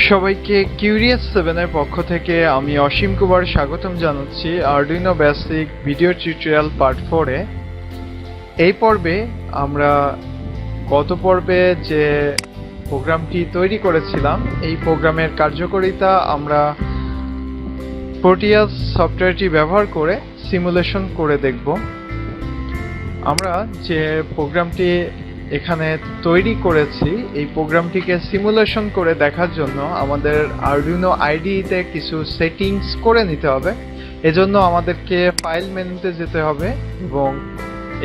সবাইকে কিউরিয়াস 7 এর পক্ষ থেকে আমি অসীম কুমার স্বাগতম জানাচ্ছি Arduino basic video tutorial part 4 এ। এই পর্বে আমরা গত পর্বে যে প্রোগ্রামটি তৈরি করেছিলাম এই প্রোগ্রামের কার্যকারিতা আমরা প্রোটিয়াস সফটওয়্যারটি ব্যবহার করে সিমুলেশন করে দেখব। আমরা যে প্রোগ্রামটি এখানে তৈরি করেছি এই প্রোগ্রামটিকে সিমুলেশন করে দেখার জন্য আমাদের আরডুইনো আইডিইতে কিছু সেটিংস করে নিতে হবে। এজন্য আমাদেরকে ফাইল মেনুতে যেতে হবে এবং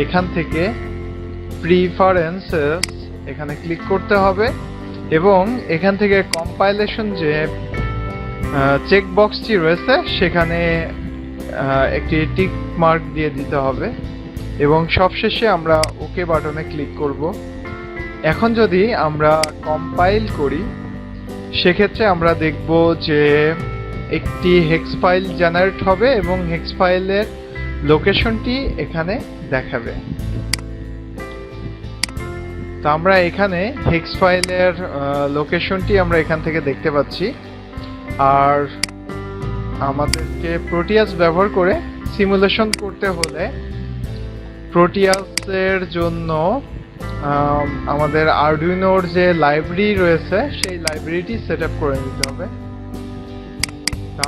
এখান থেকে প্রিফারেন্সেস এখানে ক্লিক করতে হবে এবং এখান থেকে কম্পাইলেশন যে চেক বক্সটি রয়েছে সেখানে একটি টিক মার্ক দিয়ে দিতে হবে এবং সবশেষে আমরা ওকে বাটনে ক্লিক করব। এখন যদি আমরা কম্পাইল করি সেক্ষেত্রে আমরা দেখব যে একটি হেক্স ফাইল জেনারেট হবে এবং হেক্স ফাইলের লোকেশনটি এখানে দেখাবে। তো আমরা এখানে হেক্স ফাইলের লোকেশনটি আমরা এখান থেকে দেখতে পাচ্ছি। আর আমাদেরকে প্রোটিয়াস ব্যবহার করে সিমুলেশন করতে হলে প্রোটিয়াসের জন্য আমাদের আরডুইনোর যে লাইব্রেরি রয়েছে সেই লাইব্রেরিটি সেট আপ করে নিতে হবে।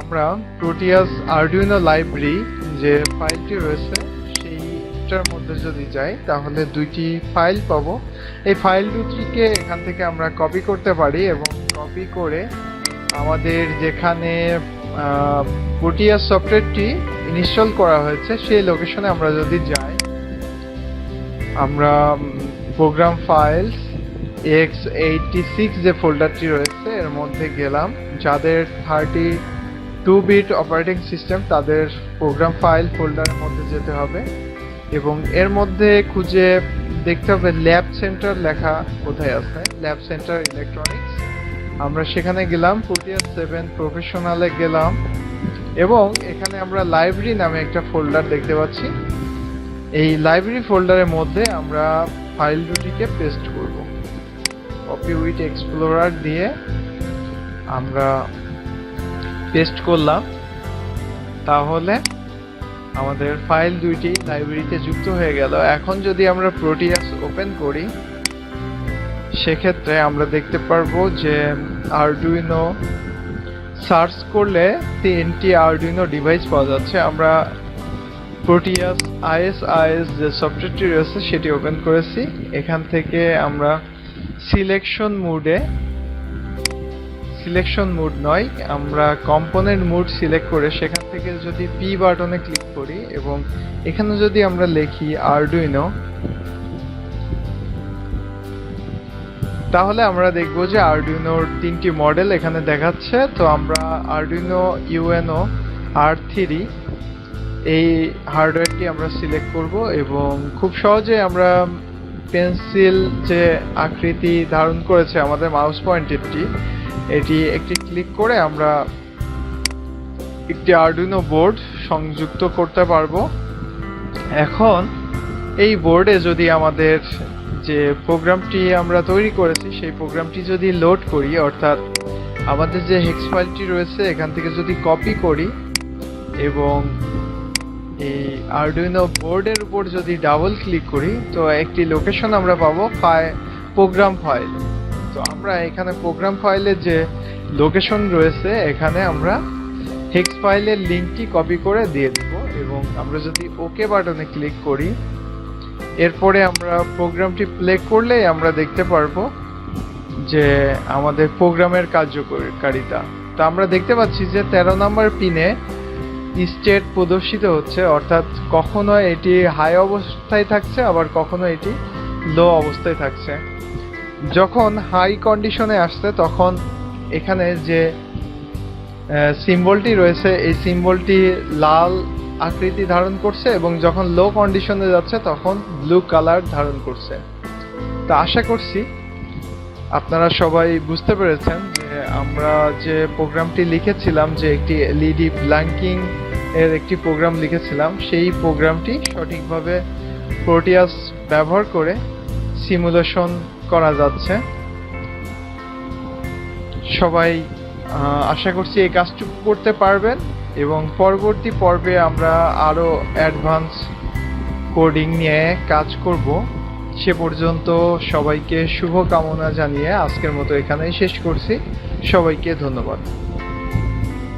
আমরা প্রোটিয়াস আরডুইনো লাইব্রেরি যে ফাইলটি রয়েছে সেইটার মধ্যে যদি যাই তাহলে দুইটি ফাইল পাবো। এই ফাইল দুটিকে এখান থেকে আমরা কপি করতে পারি এবং কপি করে আমাদের যেখানে প্রোটিয়াস সফটওয়্যারটি ইনস্টল করা হয়েছে সেই লোকেশনে আমরা যদি যাই আমরা প্রোগ্রাম ফাইলস x86 যে ফোল্ডারটি রয়েছে এর মধ্যে গেলাম। যাদের 32 বিট অপারেটিং সিস্টেম তাদের প্রোগ্রাম ফাইল ফোল্ডারের মধ্যে যেতে হবে এবং এর মধ্যে খুঁজে দেখতে হবে ল্যাব সেন্টার লেখা কোথায় আছে, ল্যাব সেন্টার ইলেকট্রনিক্স। আমরা সেখানে গেলাম, প্রোটিয়াস 7 প্রফেশনালে গেলাম এবং এখানে আমরা লাইব্রেরি নামে একটা ফোল্ডার দেখতে পাচ্ছি। এই লাইব্রেরি ফোল্ডারের মধ্যে আমরা ফাইল দুটিকে পেস্ট করব। কপি উইথ এক্সপ্লোরার দিয়ে আমরা পেস্ট করলাম, তাহলে আমাদের ফাইল দুইটি লাইব্রেরিতে যুক্ত হয়ে গেল। এখন যদি আমরা প্রোটিয়াস ওপেন করি সেক্ষেত্রে আমরা দেখতে পারবো যে আরডুইনো সার্চ করলে 3টি আরডুইনো ডিভাইস পাওয়া যাচ্ছে। আমরা প্রোটিয়াস ISIS যে সফটওয়্যারটি রয়েছে সেটি ওপেন করেছি। এখান থেকে আমরা সিলেকশন মুড নয়, আমরা কম্পোনেন্ট মুড সিলেক্ট করে সেখান থেকে যদি পি বাটনে ক্লিক করি এবং এখানে যদি আমরা লিখি আরডুইনো তাহলে আমরা দেখব যে আরডুইনোর 3টি মডেল এখানে দেখাচ্ছে। তো আমরা আরডুইনো UNO R3 এই হার্ডওয়্যারটি আমরা সিলেক্ট করব এবং খুব সহজে আমরা পেন্সিল যে আকৃতি ধারণ করেছে আমাদের মাউস পয়েন্টারটি এটি একটি ক্লিক করে আমরা একটি আরডুইনো বোর্ড সংযুক্ত করতে পারবো। এখন এই বোর্ডে যদি আমাদের যে প্রোগ্রামটি আমরা তৈরি করেছি সেই প্রোগ্রামটি যদি লোড করি, অর্থাৎ আমাদের যে হেক্স ফাইলটি রয়েছে এখান থেকে যদি কপি করি এবং এই আরডুইনো বোর্ডের উপর যদি ডাবল ক্লিক করি তো একটি লোকেশন আমরা পাবো প্রোগ্রাম ফাইল। তো আমরা এখানে প্রোগ্রাম ফাইলের যে লোকেশন রয়েছে এখানে আমরা হেক্স ফাইলের লিঙ্কটি কপি করে দিয়ে দিব এবং আমরা যদি ওকে বাটনে ক্লিক করি এরপরে আমরা প্রোগ্রামটি প্লে করলেই আমরা দেখতে পারবো যে আমাদের প্রোগ্রামের কার্যকারিতা। তো আমরা দেখতে পাচ্ছি যে 13 নম্বর পিনে স্টেট প্রদর্শিত হচ্ছে, অর্থাৎ কখনো এটি হাই অবস্থায় থাকছে আবার কখনো এটি লো অবস্থায় থাকছে। যখন হাই কন্ডিশনে আসছে তখন এখানে যে সিম্বলটি রয়েছে এই সিম্বলটি লাল আকৃতি ধারণ করছে এবং যখন লো কন্ডিশনে যাচ্ছে তখন ব্লু কালার ধারণ করছে। তো আশা করছি আপনারা সবাই বুঝতে পেরেছেন যে আমরা যে প্রোগ্রামটি লিখেছিলাম, যে একটি এলইডি ব্ল্যাঙ্কিং এর একটি প্রোগ্রাম লিখেছিলাম, সেই প্রোগ্রামটি সঠিকভাবে প্রোটিয়াস ব্যবহার করে সিমুলেশন করা যাচ্ছে। সবাই আশা করছি এই কাজটুকু করতে পারবেন এবং পরবর্তী পর্বে আমরা আরো অ্যাডভান্স কোডিং নিয়ে কাজ করব। সে পর্যন্ত সবাইকে শুভকামনা জানিয়ে আজকের মতো এখানেই শেষ করছি। সবাইকে ধন্যবাদ।